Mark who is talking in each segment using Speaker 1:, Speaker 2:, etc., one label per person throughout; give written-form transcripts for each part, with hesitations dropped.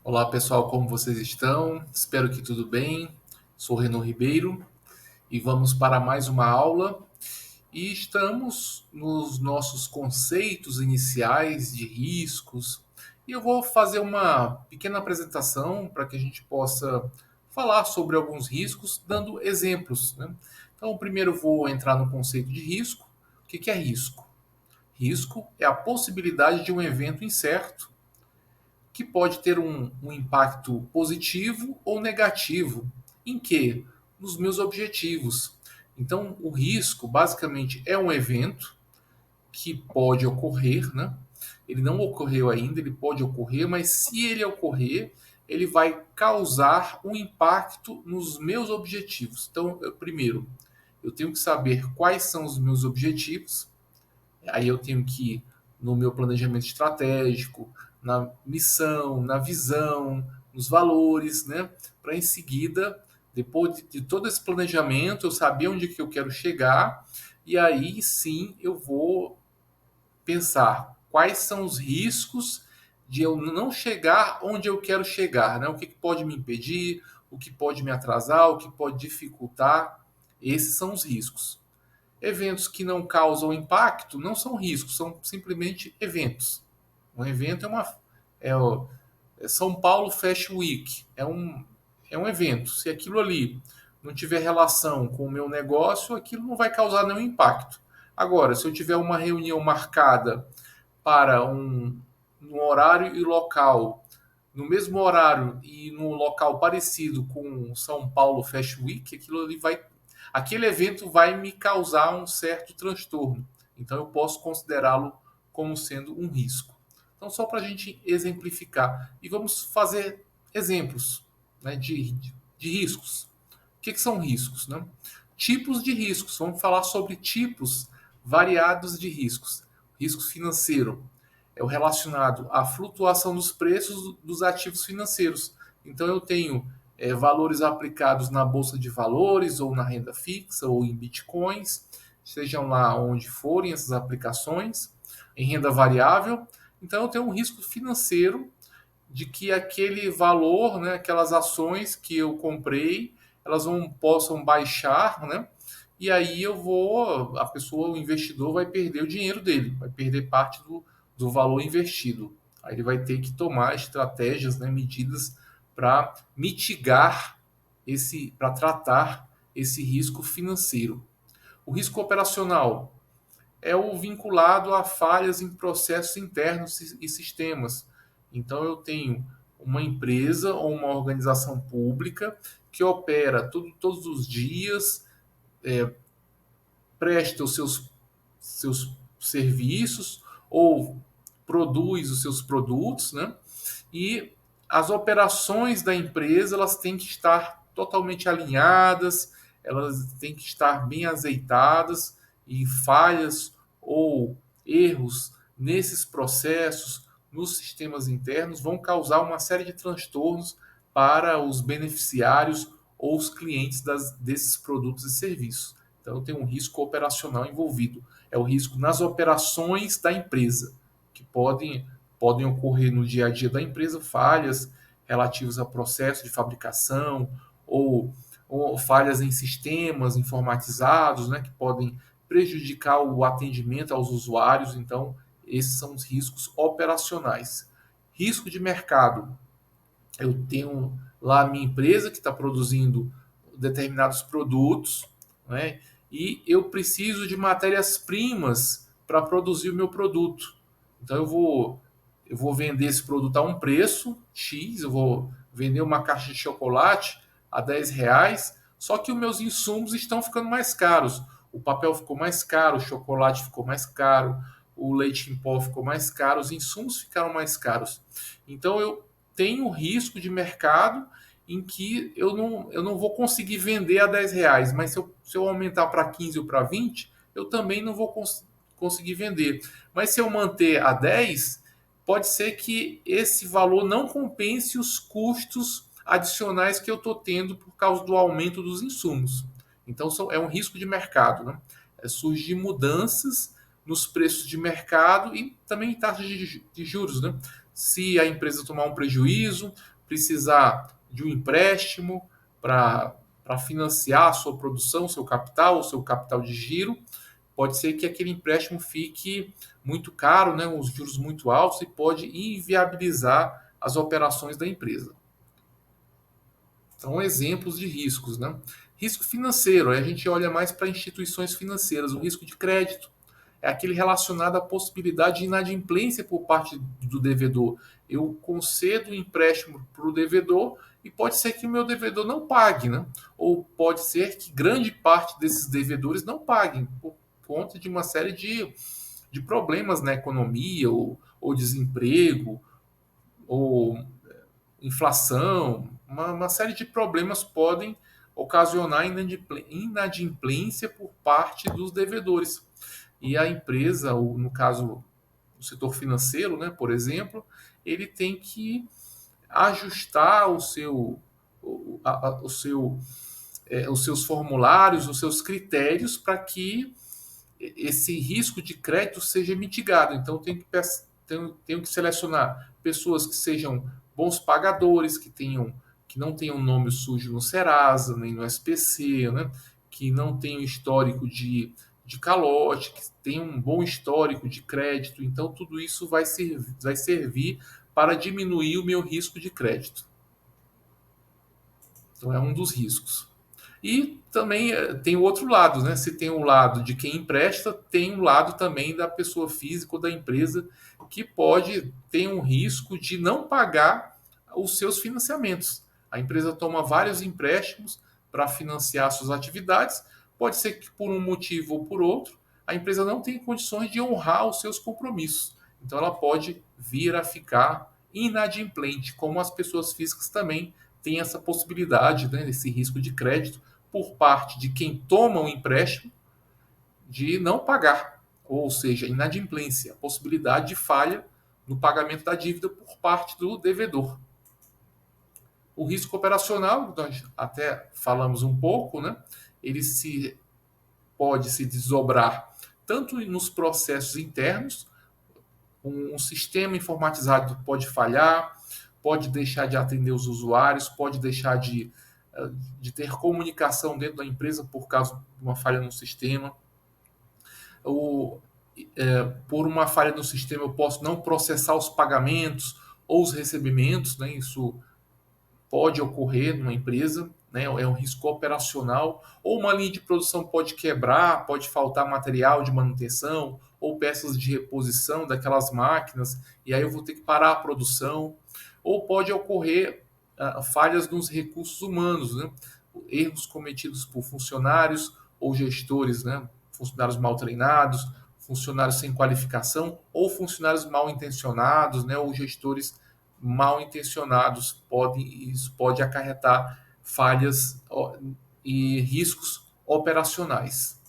Speaker 1: Olá pessoal, como vocês estão? Espero que tudo bem. Sou Renan Ribeiro e vamos para mais uma aula. E estamos nos nossos conceitos iniciais de riscos. E eu vou fazer uma pequena apresentação para que a gente possa falar sobre alguns riscos, dando exemplos, né? Então, primeiro eu vou entrar no conceito de risco. O que é risco? Risco é a possibilidade de um evento incerto que pode ter um impacto positivo ou negativo. Em quê? Nos meus objetivos. Então, o risco basicamente é um evento que pode ocorrer, né? Ele não ocorreu ainda, ele pode ocorrer, mas se ele ocorrer, ele vai causar um impacto nos meus objetivos. Então, primeiro, eu tenho que saber quais são os meus objetivos. Aí eu tenho que ir no meu planejamento estratégico, na missão, na visão, nos valores, né? Para em seguida, depois de todo esse planejamento, eu saber onde que eu quero chegar e aí sim eu vou pensar quais são os riscos de eu não chegar onde eu quero chegar, né? O que pode me impedir, o que pode me atrasar, o que pode dificultar. Esses são os riscos. Eventos que não causam impacto não são riscos, são simplesmente eventos. Um evento é o São Paulo Fashion Week, é um evento. Se aquilo ali não tiver relação com o meu negócio, aquilo não vai causar nenhum impacto. Agora, se eu tiver uma reunião marcada para um horário e local, no mesmo horário e num local parecido com o São Paulo Fashion Week, aquele evento vai me causar um certo transtorno. Então eu posso considerá-lo como sendo um risco. Então só para a gente exemplificar e vamos fazer exemplos, né, de riscos. O que são riscos, né? Tipos de riscos. Vamos falar sobre tipos variados de riscos. Risco financeiro é o relacionado à flutuação dos preços dos ativos financeiros. Então eu tenho valores aplicados na bolsa de valores ou na renda fixa ou em bitcoins, sejam lá onde forem essas aplicações, em renda variável. Então eu tenho um risco financeiro de que aquele valor, né, aquelas ações que eu comprei, possam baixar, né? E aí a pessoa, o investidor vai perder o dinheiro dele, vai perder parte do valor investido. Aí ele vai ter que tomar estratégias, né, medidas para mitigar para tratar esse risco financeiro. O risco operacional é o vinculado a falhas em processos internos e sistemas. Então, eu tenho uma empresa ou uma organização pública que opera todos os dias, presta os seus serviços ou produz os seus produtos, né? E as operações da empresa elas têm que estar totalmente alinhadas, elas têm que estar bem azeitadas e falhas ou erros nesses processos, nos sistemas internos, vão causar uma série de transtornos para os beneficiários ou os clientes desses produtos e serviços. Então, tem um risco operacional envolvido. É o risco nas operações da empresa, que podem ocorrer no dia a dia da empresa falhas relativas a processo de fabricação ou falhas em sistemas informatizados, né, que podem prejudicar o atendimento aos usuários. Então, esses são os riscos operacionais. Risco de mercado. Eu tenho lá a minha empresa que está produzindo determinados produtos, né, e eu preciso de matérias-primas para produzir o meu produto. Então eu vou vender esse produto a um preço X, eu vou vender uma caixa de chocolate a R$ 10, só que os meus insumos estão ficando mais caros. O papel ficou mais caro, o chocolate ficou mais caro, o leite em pó ficou mais caro, os insumos ficaram mais caros. Então eu tenho risco de mercado em que eu não vou conseguir vender a R$ 10, mas se eu aumentar para 15 ou para 20, eu também não vou conseguir vender. Mas se eu manter a 10, pode ser que esse valor não compense os custos adicionais que eu estou tendo por causa do aumento dos insumos. Então é um risco de mercado, né? Surgir mudanças nos preços de mercado e também em taxas de juros, né? Se a empresa tomar um prejuízo, precisar de um empréstimo para financiar a sua produção, o seu capital de giro. Pode ser que aquele empréstimo fique muito caro, né, os juros muito altos e pode inviabilizar as operações da empresa. Então, exemplos de riscos, né? Risco financeiro, aí a gente olha mais para instituições financeiras. O risco de crédito é aquele relacionado à possibilidade de inadimplência por parte do devedor. Eu concedo um empréstimo para o devedor e pode ser que o meu devedor não pague, né? Ou pode ser que grande parte desses devedores não paguem por conta de uma série de problemas na economia, ou desemprego, ou inflação, uma série de problemas podem ocasionar inadimplência por parte dos devedores. E a empresa, ou no caso, o setor financeiro, né, por exemplo, ele tem que ajustar os seus formulários, os seus critérios para que esse risco de crédito seja mitigado. Então, tenho que selecionar pessoas que sejam bons pagadores, que não tenham nome sujo no Serasa, nem no SPC, né? Que não tenham histórico de calote, que tenham um bom histórico de crédito. Então, tudo isso vai servir para diminuir o meu risco de crédito. Então, é um dos riscos. E também tem o outro lado, né? Se tem o lado de quem empresta, tem o lado também da pessoa física ou da empresa que pode ter um risco de não pagar os seus financiamentos. A empresa toma vários empréstimos para financiar suas atividades. Pode ser que por um motivo ou por outro, a empresa não tenha condições de honrar os seus compromissos. Então ela pode vir a ficar inadimplente, como as pessoas físicas também têm essa possibilidade, né, esse risco de crédito por parte de quem toma o empréstimo de não pagar, ou seja, inadimplência, a possibilidade de falha no pagamento da dívida por parte do devedor. O risco operacional, nós até falamos um pouco, né? Ele pode se desdobrar tanto nos processos internos, um sistema informatizado pode falhar, pode deixar de atender os usuários, pode deixar de ter comunicação dentro da empresa por causa de uma falha no sistema. Por uma falha no sistema, eu posso não processar os pagamentos ou os recebimentos, né? Isso pode ocorrer numa empresa, né? É um risco operacional. Ou uma linha de produção pode quebrar, pode faltar material de manutenção ou peças de reposição daquelas máquinas, e aí eu vou ter que parar a produção. Ou pode ocorrer falhas nos recursos humanos, né? Erros cometidos por funcionários ou gestores, né? Funcionários mal treinados, funcionários sem qualificação ou funcionários mal intencionados, né? Ou gestores mal intencionados. Isso pode acarretar falhas e riscos operacionais.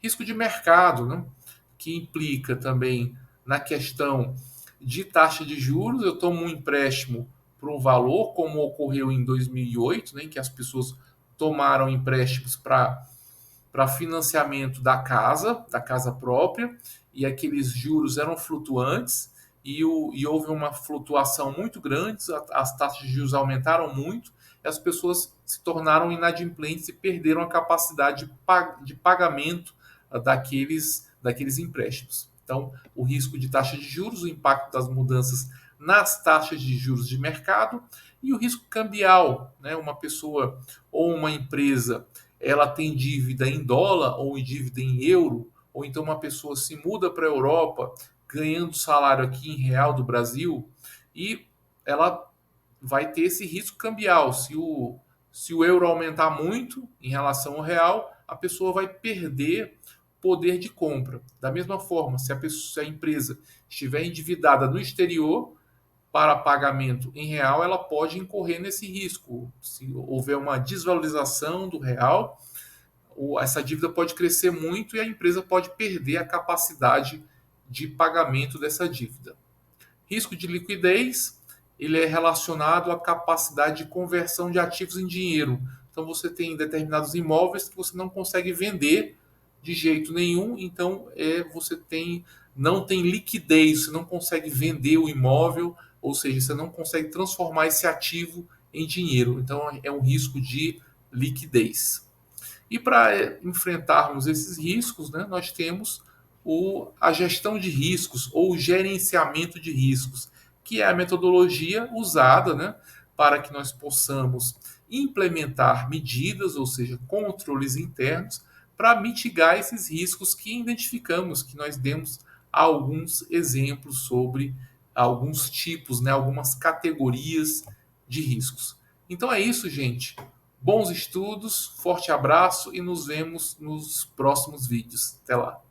Speaker 1: Risco de mercado, né? Que implica também na questão de taxa de juros. Eu tomo um empréstimo por um valor, como ocorreu em 2008, né, em que as pessoas tomaram empréstimos para financiamento da casa própria, e aqueles juros eram flutuantes, e houve uma flutuação muito grande, as taxas de juros aumentaram muito, e as pessoas se tornaram inadimplentes e perderam a capacidade de pagamento daqueles empréstimos. Então, o risco de taxa de juros, o impacto das mudanças nas taxas de juros de mercado e o risco cambial, né? Uma pessoa ou uma empresa, ela tem dívida em dólar ou em dívida em euro, ou então uma pessoa se muda para a Europa ganhando salário aqui em real do Brasil e ela vai ter esse risco cambial. Se o euro aumentar muito em relação ao real, a pessoa vai perder poder de compra. Da mesma forma, se a empresa estiver endividada no exterior para pagamento em real, ela pode incorrer nesse risco. Se houver uma desvalorização do real, essa dívida pode crescer muito e a empresa pode perder a capacidade de pagamento dessa dívida. Risco de liquidez, ele é relacionado à capacidade de conversão de ativos em dinheiro. Então você tem determinados imóveis que você não consegue vender de jeito nenhum, então você não tem liquidez, você não consegue vender o imóvel ou seja, você não consegue transformar esse ativo em dinheiro. Então, é um risco de liquidez. E para enfrentarmos esses riscos, né, nós temos a gestão de riscos ou o gerenciamento de riscos, que é a metodologia usada, né, para que nós possamos implementar medidas, ou seja, controles internos, para mitigar esses riscos que identificamos, que nós demos alguns exemplos sobre alguns tipos, né, algumas categorias de riscos. Então é isso, gente. Bons estudos, forte abraço e nos vemos nos próximos vídeos. Até lá.